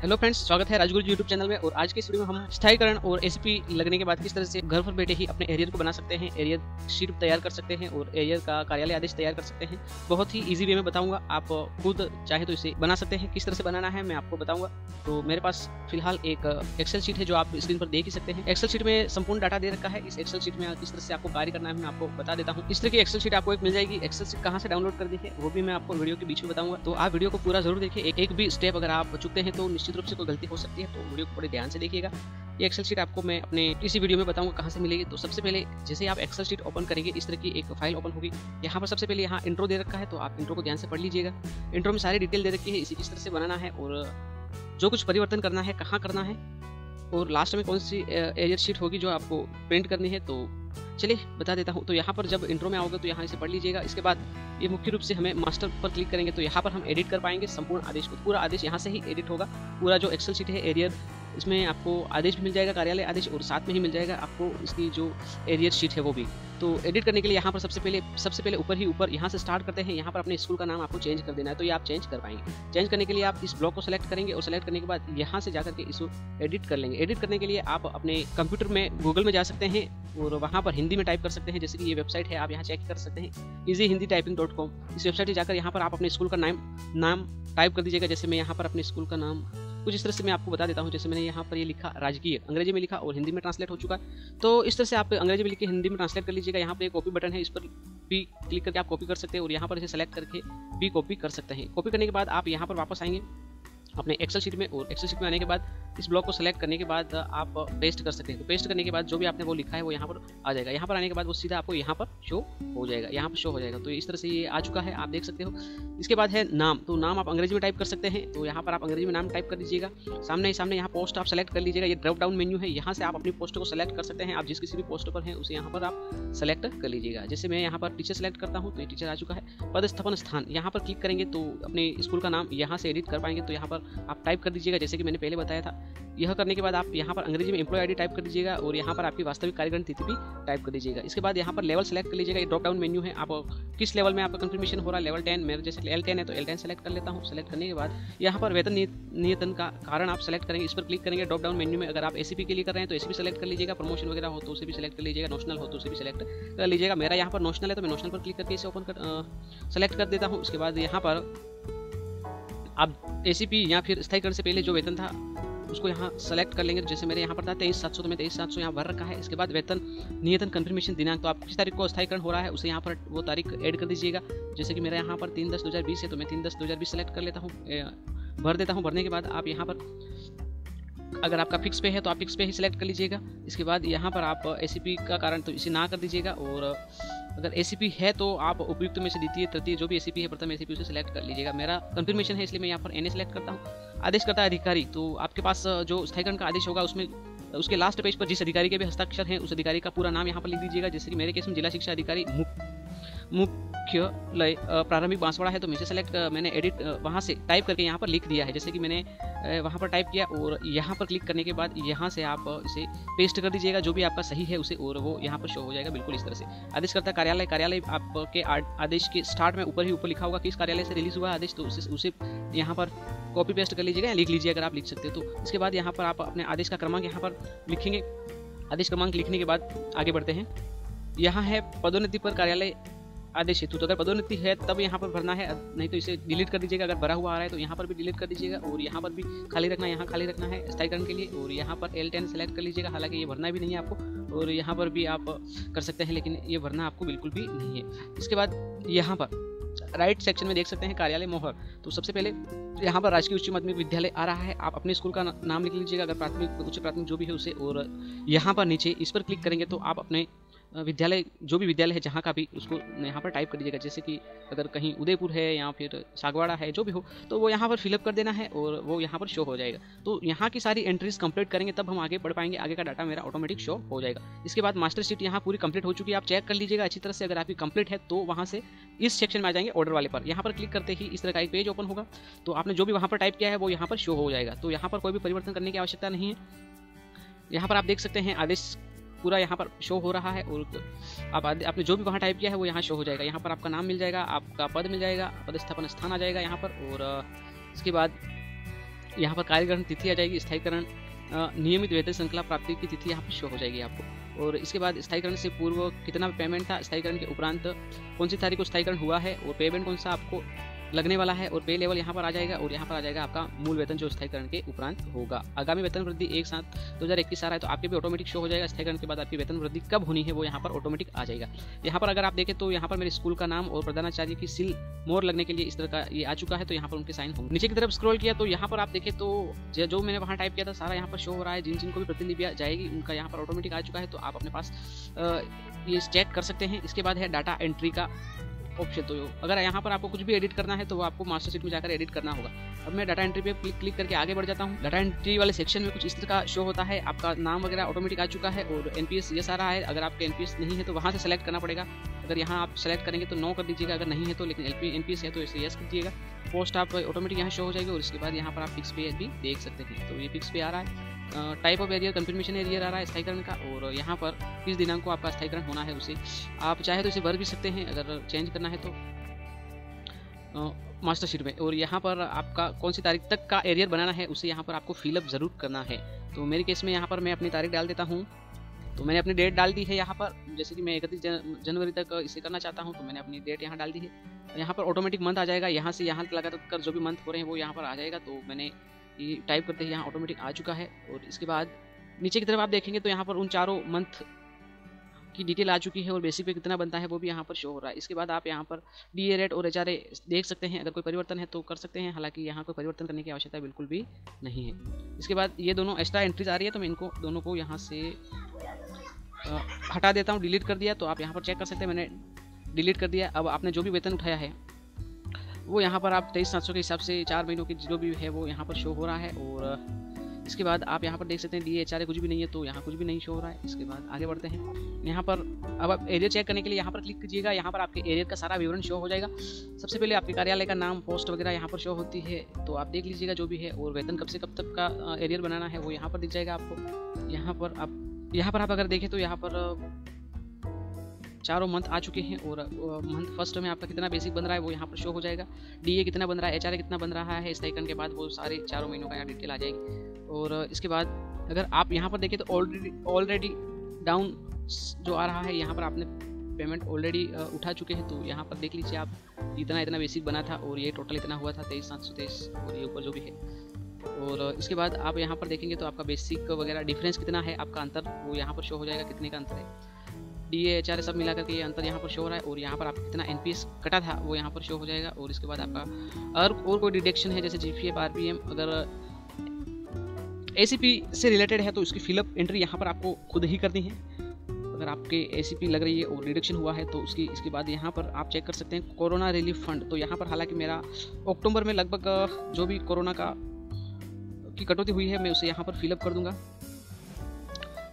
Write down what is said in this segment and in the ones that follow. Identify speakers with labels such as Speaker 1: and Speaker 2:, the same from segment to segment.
Speaker 1: Hello friends, स्वागत है राजगुरु जी YouTube channel में। और आज के इस वीडियो में हम स्थायीकरण और एसीपी लगने के बाद किस तरह से घर पर बैठे ही अपने एरियर को बना सकते हैं, एरियर शीट तैयार कर सकते हैं और एरियर का कार्यालय आदेश तैयार कर सकते हैं। बहुत ही इजी वे में बताऊंगा, आप खुद चाहे तो इसे बना सकते हैं। किस तरह से बनाना है मैं आपको बताऊंगा। तो मेरे पास फिलहाल एक एक्सेल शीट है जो आप स्क्रीन पर देख ही सकते हैं। एक्सेल शीट में संपूर्ण डाटा दे रखा है। इस एक्सेल शीट में किस तरह से आपको कार्य करना है मैं आपको बता देता हूँ। इस तरह की एक्सेल शीट आपको एक मिल जाएगी। एक्सेल शीट कहाँ से डाउनलोड कर देखिए वो भी मैं आपको वीडियो के बीच में बताऊंगा। तो आप वीडियो को पूरा जरूर देखिए। एक भी स्टेप अगर आप चुकते हैं तो निश्चित रूप से कोई गलती हो सकती है, तो वीडियो को बड़े ध्यान से देखिएगा। ये एक्सेल शीट आपको मैं अपने इसी वीडियो में बताऊंगा कहाँ से मिलेगी। तो सबसे पहले जैसे आप एक्सेल शीट ओपन करेंगे इस तरह की एक फाइल ओपन होगी। यहाँ पर सबसे पहले यहाँ इंट्रो दे रखा है, तो आप इंट्रो को ध्यान से पढ़ लीजिएगा। इंट्रो में सारी डिटेल दे रखी है, इसी किस तरह से बनाना है और जो कुछ परिवर्तन करना है कहाँ करना है और लास्ट में कौन सी एरियर शीट होगी जो आपको प्रिंट करनी है। तो चलिए बता देता हूँ। तो यहाँ पर जब इंट्रो में आओगे तो यहाँ इसे पढ़ लीजिएगा। इसके बाद ये मुख्य रूप से हमें मास्टर पर क्लिक करेंगे तो यहाँ पर हम एडिट कर पाएंगे संपूर्ण आदेश को। पूरा आदेश यहाँ से ही एडिट होगा। पूरा जो एक्सेल शीट है एरियर, इसमें आपको आदेश भी मिल जाएगा, कार्यालय आदेश, और साथ में ही मिल जाएगा आपको इसकी जो एरियर शीट है वो भी। तो एडिट करने के लिए यहाँ पर सबसे पहले ऊपर यहाँ से स्टार्ट करते हैं। यहाँ पर अपने स्कूल का नाम आपको चेंज कर देना है, तो ये आप चेंज कर पाएंगे। चेंज करने के लिए आप इस ब्लॉक को सेलेक्ट करेंगे और सेलेक्ट करने के बाद यहाँ से जाकर के इसको एडिट कर लेंगे। एडिट करने के लिए आप अपने कंप्यूटर में गूगल में जा सकते हैं और वहाँ पर हिंदी में टाइप कर सकते हैं। जैसे कि ये वेबसाइट है, आप यहाँ चेक कर सकते हैं easyhindityping.com। इस वेबसाइट में जाकर यहाँ पर आप अपने स्कूल का नाम टाइप कर दीजिएगा। जैसे मैं यहाँ पर अपने स्कूल का नाम कुछ इस तरह से मैं आपको बता देता हूँ। जैसे मैंने यहाँ पर ये लिखा राजकीय, अंग्रेजी में लिखा और हिंदी में ट्रांसलेट हो चुका है। तो इस तरह से आप अंग्रेजी में लिख के हिंदी में ट्रांसलेट कर लीजिएगा। यहाँ पर एक कॉपी बटन है, इस पर भी क्लिक करके आप कॉपी कर सकते हैं और यहाँ पर इसे सेलेक्ट करके भी कॉपी कर सकते हैं। कॉपी करने के बाद आप यहाँ पर वापस आएंगे अपने एक्सेल शीट में, और एक्सेल शीट में आने के बाद इस ब्लॉक को सेलेक्ट करने के बाद आप पेस्ट कर सकते हैं। तो पेस्ट करने के बाद जो भी आपने वो लिखा है वो यहाँ पर आ जाएगा। यहाँ पर आने के बाद वो सीधा आपको यहाँ पर शो हो जाएगा, यहाँ पर शो हो जाएगा। तो इस तरह से ये आ चुका है, आप देख सकते हो। इसके बाद है नाम। तो नाम आप अंग्रेजी में टाइप कर सकते हैं, तो यहाँ पर आप अंग्रेजी में नाम टाइप कर दीजिएगा। सामने यहाँ पोस्ट आप सेलेक्ट कर लीजिएगा। ये ड्रॉप डाउन मेन्यू है, यहाँ से आप अपनी पोस्ट को सेलेक्ट कर सकते हैं। आप जिस किसी भी पोस्ट पर हैं उसे यहाँ पर आप सेलेक्ट कर लीजिएगा। जैसे मैं यहाँ पर टीचर सेलेक्ट करता हूँ तो ये टीचर आ चुका है। पदस्थापन स्थान, यहाँ पर क्लिक करेंगे तो अपने स्कूल का नाम यहाँ से एडिट कर पाएंगे। तो यहाँ पर आप टाइप कर दीजिएगा जैसे कि मैंने पहले बताया था। यह करने के बाद आप यहाँ पर अंग्रेजी में एम्प्लॉय आईडी टाइप कर दीजिएगा और यहाँ पर आपकी वास्तविक कार्यक्रम तिथि भी टाइप कर दीजिएगा। इसके बाद यहाँ पर लेवल सेलेक्ट कर लीजिएगा। ये ड्रॉप डाउन मेन्यू है, आप किस लेवल में आपका कंफर्मेशन हो रहा है। लेवल 10, मेरे जैसे L10 है तो L10 सेलेक्ट कर लेता हूँ। सेलेक्ट करने के बाद यहाँ पर वेतन नियतन का कारण आप सेलेक्ट करेंगे, इस पर क्लिक करेंगे ड्रॉप डाउन मेन्यू में। अगर आप एसीपी के लिए कर रहे हैं तो एसीपी सेलेक्ट कर लीजिएगा। प्रमोशन वगैरह हो तो उसे भी सेलेक्ट कर लीजिएगा। नोशनल हो तो उसे भी सेलेक्ट कर लीजिएगा। मेरा यहाँ पर नोशनल है तो मैं नोशनल पर क्लिक करके इसे ओपन कर सेलेक्ट कर देता हूँ। उसके बाद यहाँ पर आप एसीपी या फिर स्थायीकरण से पहले जो वेतन था उसको यहाँ सेलेक्ट कर लेंगे। जैसे मेरे यहाँ पर था 23,700, तो मैं 23,700 यहाँ भर रखा है। इसके बाद वेतन नियतन कंफर्मेशन दिनांक, तो आप किस तारीख को स्थायीकरण हो रहा है उसे यहाँ पर वो तारीख ऐड कर दीजिएगा। जैसे कि मेरा यहाँ पर 3/10/2020 है तो मैं 3/10/2020 सेलेक्ट कर लेता हूँ, भर देता हूँ। भरने के बाद आप यहाँ पर अगर आपका फिक्स पे है तो आप फिक्स पे ही सिलेक्ट कर लीजिएगा। इसके बाद यहाँ पर आप एसीपी का कारण तो इसे ना कर दीजिएगा, और अगर एसीपी है तो आप उपयुक्त में से द्वितीय तृतीय जो भी एसीपी है प्रथम एसीपी उसे सिलेक्ट कर लीजिएगा। मेरा कंफर्मेशन है इसलिए मैं यहाँ पर एनए सेलेक्ट करता हूँ। आदेशकर्ता अधिकारी, तो आपके पास जो स्थायीकरण का आदेश होगा उसमें उसके लास्ट पेज पर जिस अधिकारी के भी हस्ताक्षर हैं उस अधिकारी का पूरा नाम यहाँ पर लिख दीजिएगा। जैसे कि मेरे केस में जिला शिक्षा अधिकारी मुख्यालय प्रारंभिक बांसवाड़ा है तो मैं मैंने एडिट वहाँ से टाइप करके यहाँ पर लिख दिया है। जैसे कि मैंने वहाँ पर टाइप किया और यहाँ पर क्लिक करने के बाद यहाँ से आप इसे पेस्ट कर दीजिएगा जो भी आपका सही है उसे, और वो यहाँ पर शो हो जाएगा बिल्कुल इस तरह से। आदेशकर्ता कार्यालय आपके आदेश के स्टार्ट में ऊपर लिखा होगा किस कार्यालय से रिलीज हुआ आदेश, तो उसे यहाँ पर कॉपी पेस्ट कर लीजिएगा या लिख लीजिए अगर आप लिख सकते हो तो। इसके बाद यहाँ पर आप अपने आदेश का क्रमांक यहाँ पर लिखेंगे। आदेश क्रमांक लिखने के बाद आगे बढ़ते हैं। यहाँ है पदोन्नति पर कार्यालय आदेश हेतु, तो अगर पदोन्नति है तब यहाँ पर भरना है, नहीं तो इसे डिलीट कर दीजिएगा। अगर भरा हुआ आ रहा है तो यहाँ पर भी डिलीट कर दीजिएगा और यहाँ पर भी खाली रखना है, यहाँ खाली रखना है स्थायीकरण के लिए। और यहाँ पर L10 सेलेक्ट कर लीजिएगा, हालांकि ये भरना भी नहीं है आपको, और यहाँ पर भी आप कर सकते हैं लेकिन ये भरना आपको बिल्कुल भी नहीं है। इसके बाद यहाँ पर राइट सेक्शन में देख सकते हैं कार्यालय मोहर। तो सबसे पहले यहाँ पर राजकीय उच्च माध्यमिक विद्यालय आ रहा है, आप अपने स्कूल का नाम लिख लीजिएगा अगर प्राथमिक उच्च प्राथमिक जो भी है उसे, और यहाँ पर नीचे इस पर क्लिक करेंगे तो आप अपने विद्यालय जो भी विद्यालय है जहाँ का भी उसको यहाँ पर टाइप कर दीजिएगा। जैसे कि अगर कहीं उदयपुर है या फिर सागवाड़ा है जो भी हो तो वो यहाँ पर फिलअप कर देना है और वो यहाँ पर शो हो जाएगा। तो यहाँ की सारी एंट्रीज कंप्लीट करेंगे तब हम आगे बढ़ पाएंगे, आगे का डाटा मेरा ऑटोमेटिक शो हो जाएगा। इसके बाद मास्टर शीट यहाँ पूरी कंप्लीट हो चुकी है, आप चेक कर लीजिएगा अच्छी तरह से। अगर आपकी कंप्लीट है तो वहाँ से इस सेक्शन में आ जाएंगे ऑर्डर वाले पर। यहाँ पर क्लिक करते ही इस तरह का एक पेज ओपन होगा, तो आपने जो भी वहाँ पर टाइप किया है वो यहाँ पर शो हो जाएगा। तो यहाँ पर कोई भी परिवर्तन करने की आवश्यकता नहीं है। यहाँ पर आप देख सकते हैं आदेश पूरा यहाँ पर शो हो रहा है और आपने जो भी वहाँ टाइप किया है वो यहाँ शो हो जाएगा। यहाँ पर आपका नाम मिल जाएगा, आपका पद मिल जाएगा, पदस्थापन स्थान आ जाएगा यहाँ पर, और इसके बाद यहाँ पर कार्यकरण तिथि आ जाएगी, स्थायीकरण नियमित वेतन श्रृंखला प्राप्ति की तिथि यहाँ पर शो हो जाएगी आपको। और इसके बाद स्थायीकरण से पूर्व कितना पेमेंट था, स्थायीकरण के उपरांत कौन सी तारीख को स्थायीकरण हुआ है और पेमेंट कौन सा आपको लगने वाला है, और पे लेवल यहाँ पर आ जाएगा, और यहाँ पर आ जाएगा आपका मूल वेतन जो स्थायीकरण के उपरांत होगा। आगामी वेतन वृद्धि 1/7/2021 आ रहा है तो आपके भी ऑटोमेटिक शो हो जाएगा। स्थायीकरण के बाद आपकी वेतन वृद्धि कब होनी है वो यहाँ पर ऑटोमेटिक आ जाएगा। यहाँ पर अगर आप देखें तो यहाँ पर मेरे स्कूल का नाम और प्रधानाचार्य की सील मोहर लगने के लिए इस तरह का ये आ चुका है, तो यहाँ पर उनके साइन होंगे। नीचे की तरफ स्क्रॉल किया तो यहाँ पर आप देखें तो जो मैंने वहाँ टाइप किया था सारा यहाँ पर शो हो रहा है। जिन जिनको भी प्रतिलिपि जाएगी उनका यहाँ पर ऑटोमेटिक आ चुका है, तो आप अपने पास ये चेक कर सकते हैं। इसके बाद है डाटा एंट्री का ऑप्शन। तो अगर यहाँ पर आपको कुछ भी एडिट करना है तो वो आपको मास्टर शीट में जाकर एडिट करना होगा। अब मैं डाटा एंट्री पे क्लिक करके आगे बढ़ जाता हूँ। डाटा एंट्री वाले सेक्शन में कुछ इस तरह का शो होता है, आपका नाम वगैरह ऑटोमेटिक आ चुका है और एनपीएस ये सारा है। अगर आपके एनपीएस नहीं है तो वहाँ से सेलेक्ट करना पड़ेगा। अगर यहाँ आप सेलेक्ट करेंगे तो नो कर दीजिएगा, अगर नहीं है तो, लेकिन एनपीएस है तो इसे यस कीजिएगा। पोस्ट आप ऑटोमेटिक यहाँ शो हो जाएगी और इसके बाद यहाँ पर आप फिक्स पे भी देख सकते हैं। तो ये फिक्स पे आ रहा है। Type of arrear confirmation arrear आ रहा है स्थायीकरण का, और यहाँ पर किस दिनांक को आपका स्थायीकरण होना है उसे आप चाहे तो इसे भर भी सकते हैं अगर चेंज करना है तो मास्टर शीट में। और यहाँ पर आपका कौन सी तारीख तक का एरियर बनाना है उसे यहाँ पर आपको फिलअप ज़रूर करना है। तो मेरे केस में यहाँ पर मैं अपनी तारीख डाल देता हूँ। तो मैंने अपनी डेट डाल दी है यहाँ पर, जैसे कि मैं 31 जनवरी तक इसे करना चाहता हूँ तो मैंने अपनी डेट यहाँ डाल दी है। यहाँ पर ऑटोमेटिक मंथ आ जाएगा, यहाँ से यहाँ लगा कर जो भी मंथ हो रहे हैं वो यहाँ पर आ जाएगा। तो मैंने ये टाइप करते ही यहाँ ऑटोमेटिक आ चुका है। और इसके बाद नीचे की तरफ आप देखेंगे तो यहाँ पर उन चारों मंथ की डिटेल आ चुकी है और बेसिक पे कितना बनता है वो भी यहाँ पर शो हो रहा है। इसके बाद आप यहाँ पर डीए रेट और एचआरए देख सकते हैं। अगर कोई परिवर्तन है तो कर सकते हैं, हालांकि यहाँ कोई परिवर्तन करने की आवश्यकता बिल्कुल भी नहीं है। इसके बाद ये दोनों एक्स्ट्रा एंट्रीज आ रही है तो मैं इनको दोनों को यहाँ से हटा देता हूँ। डिलीट कर दिया तो आप यहाँ पर चेक कर सकते हैं मैंने डिलीट कर दिया। अब आपने जो भी वेतन उठाया है वो यहाँ पर आप 23,700 के हिसाब से 4 महीनों की जो भी है वो यहाँ पर शो हो रहा है। और इसके बाद आप यहाँ पर देख सकते हैं डी एच आर कुछ भी नहीं है तो यहाँ कुछ भी नहीं शो हो रहा है। इसके बाद आगे बढ़ते हैं। यहाँ पर अब आप एरिया चेक करने के लिए यहाँ पर क्लिक कीजिएगा। यहाँ पर आपके एरिया का सारा विवरण शो हो जाएगा। सबसे पहले आपके कार्यालय का नाम, पोस्ट वगैरह यहाँ पर शो होती है तो आप देख लीजिएगा जो भी है, और वेतन कब से कब तक का एरियर बनाना है वो यहाँ पर दिख जाएगा आपको। यहाँ पर आप अगर देखें तो यहाँ पर चारों मंथ आ चुके हैं और मंथ फर्स्ट में आपका कितना बेसिक बन रहा है वो यहाँ पर शो हो जाएगा। डीए कितना बन रहा है, एचआरए कितना बन रहा है, स्थायीकरण के बाद वो सारे चारों महीनों का यहाँ डिटेल आ जाएगी। और इसके बाद अगर आप यहाँ पर देखें तो ऑलरेडी डाउन जो आ रहा है, यहाँ पर आपने पेमेंट ऑलरेडी उठा चुके हैं तो यहाँ पर देख लीजिए आप इतना बेसिक बना था और ये टोटल इतना हुआ था 23,723 और ये ऊपर जो भी है। और इसके बाद आप यहाँ पर देखेंगे तो आपका बेसिक वगैरह डिफरेंस कितना है, आपका अंतर वो यहाँ पर शो हो जाएगा, कितने का अंतर है। डीए एचआरए सब मिला करके ये अंतर यहाँ पर शो हो रहा है और यहाँ पर आपका कितना एनपीएस कटा था वो यहाँ पर शो हो जाएगा। और इसके बाद आपका और कोई डिडक्शन है जैसे जीपीएफ, आरपीएम, अगर एसीपी से रिलेटेड है तो उसकी फिलअप एंट्री यहाँ पर आपको खुद ही करनी है। अगर आपके एसीपी लग रही है और डिडक्शन हुआ है तो इसके बाद यहाँ पर आप चेक कर सकते हैं कोरोना रिलीफ फंड। तो यहाँ पर हालांकि मेरा अक्टूबर में लगभग जो भी कोरोना की कटौती हुई है मैं उसे यहाँ पर फिलअप कर दूंगा।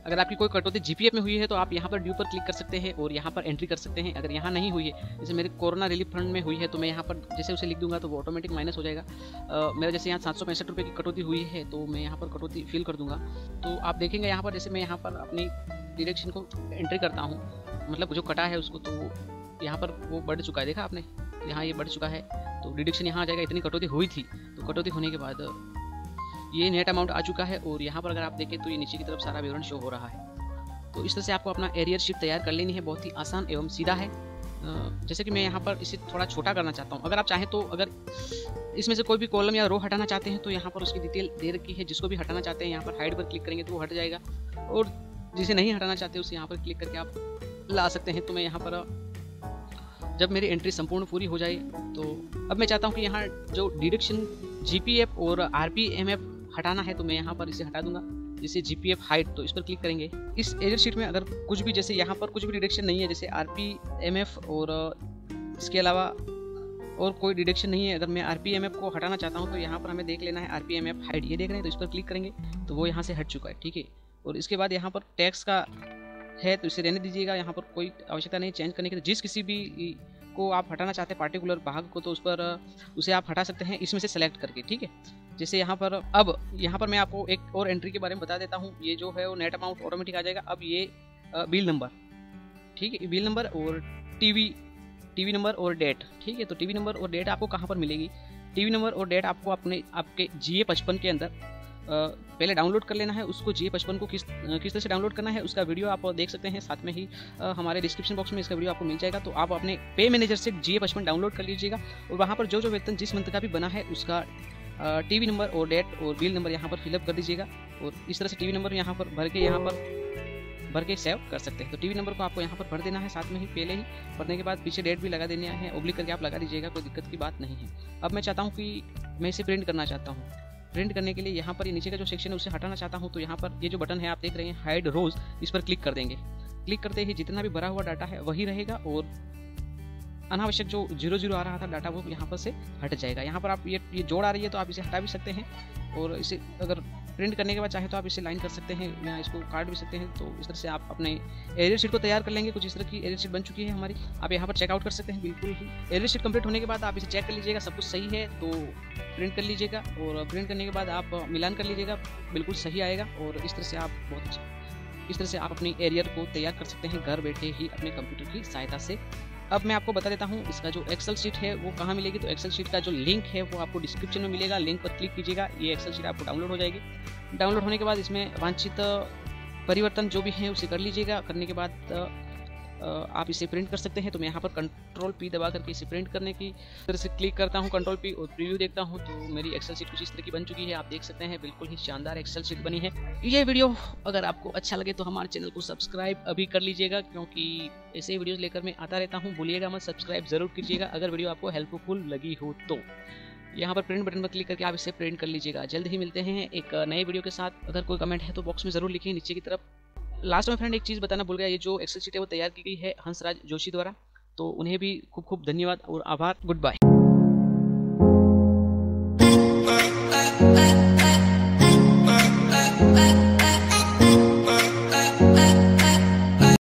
Speaker 1: अगर आपकी कोई कटौती जीपीएफ में हुई है तो आप यहाँ पर ड्यू पर क्लिक कर सकते हैं और यहाँ पर एंट्री कर सकते हैं। अगर यहाँ नहीं हुई है, जैसे मेरे कोरोना रिलीफ फंड में हुई है तो मैं यहाँ पर जैसे उसे लिख दूंगा तो वो ऑटोमेटिक माइनस हो जाएगा। मेरा जैसे यहाँ 765 रुपये की कटौती हुई है तो मैं यहाँ पर कटौती फिल कर दूंगा। तो आप देखेंगे यहाँ पर जैसे मैं यहाँ पर अपनी डिडक्शन को एंट्री करता हूँ, मतलब जो कटा है उसको, तो यहाँ पर वो बढ़ चुका है, देखा आपने, यहाँ ये बढ़ चुका है तो डिडक्शन यहाँ आ जाएगा। इतनी कटौती हुई थी तो कटौती होने के बाद ये नेट अमाउंट आ चुका है और यहाँ पर अगर आप देखें तो ये नीचे की तरफ सारा विवरण शो हो रहा है। तो इस तरह से आपको अपना एरियर शीट तैयार कर लेनी है, बहुत ही आसान एवं सीधा है। जैसे कि मैं यहाँ पर इसे थोड़ा छोटा करना चाहता हूँ। अगर आप चाहें तो अगर इसमें से कोई भी कॉलम या रो हटाना चाहते हैं तो यहाँ पर उसकी डिटेल दे रखी है। जिसको भी हटाना चाहते हैं यहाँ पर हाइड पर क्लिक करेंगे तो वो हट जाएगा, और जिसे नहीं हटाना चाहते उसे यहाँ पर क्लिक करके आप ला सकते हैं। तो मैं यहाँ पर जब मेरी एंट्री संपूर्ण पूरी हो जाए तो अब मैं चाहता हूँ कि यहाँ जो डिडक्शन जीपीएफ और आरपीएमएफ हटाना है तो मैं यहाँ पर इसे हटा दूंगा, जैसे जीपीएफ हाइट, तो इस पर क्लिक करेंगे। इस एरियर शीट में अगर कुछ भी, जैसे यहाँ पर कुछ भी डिडक्शन नहीं है, जैसे आरपीएमएफ और इसके अलावा और कोई डिडक्शन नहीं है, अगर मैं आरपीएमएफ को हटाना चाहता हूँ तो यहाँ पर हमें देख लेना है आरपीएमएफ हाइट, ये देख रहे हैं, तो इस पर क्लिक करेंगे तो वो यहाँ से हट चुका है, ठीक है। और इसके बाद यहाँ पर टैक्स का है तो इसे रहने दीजिएगा, यहाँ पर कोई आवश्यकता नहीं चेंज करने की। जिस किसी भी को आप हटाना चाहते हैं पार्टिकुलर भाग को, तो उसे आप हटा सकते हैं इसमें से सेलेक्ट करके, ठीक है। जैसे यहाँ पर अब यहाँ पर मैं आपको एक और एंट्री के बारे में बता देता हूँ। ये जो है वो नेट अमाउंट ऑटोमेटिक आ जाएगा। अब ये बिल नंबर, ठीक है, बिल नंबर और टीवी नंबर और डेट, ठीक है। तो टीवी नंबर और डेट आपको कहाँ पर मिलेगी, टीवी नंबर और डेट आपको आपके GA55 के अंदर पहले डाउनलोड कर लेना है। उसको GA55 को किस तरह से डाउनलोड करना है उसका वीडियो आप देख सकते हैं। साथ में ही हमारे डिस्क्रिप्शन बॉक्स में इसका वीडियो आपको मिल जाएगा। तो आप अपने पे मैनेजर से GA55 डाउनलोड कर लीजिएगा और वहाँ पर जो वेतन जिस मंथ का भी बना है उसका टीवी नंबर और डेट और बिल नंबर यहाँ पर फिलअप कर दीजिएगा। और इस तरह से टीवी नंबर यहाँ पर भर के सेव कर सकते हैं। तो टीवी नंबर को आपको यहाँ पर भर देना है, साथ में ही पहले ही भरने के बाद पीछे डेट भी लगा देनी है, ओब्लिक करके आप लगा दीजिएगा, कोई दिक्कत की बात नहीं है। अब मैं चाहता हूँ कि मैं इसे प्रिंट करना चाहता हूँ। प्रिंट करने के लिए यहाँ पर ये नीचे का जो सेक्शन है उसे हटाना चाहता हूँ। तो यहाँ पर ये जो बटन है आप देख रहे हैं हाइड रोज, इस पर क्लिक कर देंगे। क्लिक करते ही जितना भी भरा हुआ डाटा है वही रहेगा और अनावश्यक जो 00 आ रहा था डाटा वो यहाँ पर से हट जाएगा। यहाँ पर आप ये जोड़ आ रही है तो आप इसे हटा भी सकते हैं और इसे अगर प्रिंट करने के बाद चाहे तो आप इसे लाइन कर सकते हैं या इसको काट भी सकते हैं। तो इस तरह से आप अपने एरियर शीट को तैयार कर लेंगे। कुछ इस तरह की एरियर शीट बन चुकी है हमारी। आप यहाँ पर चेकआउट कर सकते हैं। बिल्कुल ही एरियर शीट कंप्लीट होने के बाद आप इसे चेक कर लीजिएगा, सब कुछ सही है तो प्रिंट कर लीजिएगा और प्रिंट करने के बाद आप मिलान कर लीजिएगा, बिल्कुल सही आएगा। और इस तरह से आप अपनी एरियर को तैयार कर सकते हैं घर बैठे ही अपने कंप्यूटर की सहायता से। अब मैं आपको बता देता हूँ इसका जो एक्सेल शीट है वो कहाँ मिलेगी। तो एक्सेल शीट का जो लिंक है वो आपको डिस्क्रिप्शन में मिलेगा, लिंक पर क्लिक कीजिएगा, ये एक्सेल शीट आपको डाउनलोड हो जाएगी। डाउनलोड होने के बाद इसमें वांछित परिवर्तन जो भी है उसे कर लीजिएगा। करने के बाद आप इसे प्रिंट कर सकते हैं। तो मैं यहाँ पर Ctrl+P दबा करके इसे प्रिंट करने की तरह से क्लिक करता हूँ, Ctrl+P और प्रीव्यू देखता हूँ। तो मेरी एक्सेल शीट कुछ इस तरह की बन चुकी है, आप देख सकते हैं। बिल्कुल ही शानदार एक्सेल शीट बनी है। ये वीडियो अगर आपको अच्छा लगे तो हमारे चैनल को सब्सक्राइब अभी कर लीजिएगा, क्योंकि ऐसे वीडियोस लेकर मैं आता रहता हूँ। भूलिएगा मत, सब्सक्राइब जरूर कीजिएगा अगर वीडियो आपको हेल्पफुल लगी हो तो। यहाँ पर प्रिंट बटन पर क्लिक करके आप इसे प्रिंट कर लीजिएगा। जल्द ही मिलते हैं एक नए वीडियो के साथ। अगर कोई कमेंट है तो बॉक्स में जरूर लिखिए नीचे की तरफ। लास्ट में फ्रेंड एक चीज़ बताना भूल गया, ये जो एक्सेल शीट है वो तैयार की गई है हंसराज जोशी द्वारा। तो उन्हें भी खूब खूब धन्यवाद और आभार। Good bye.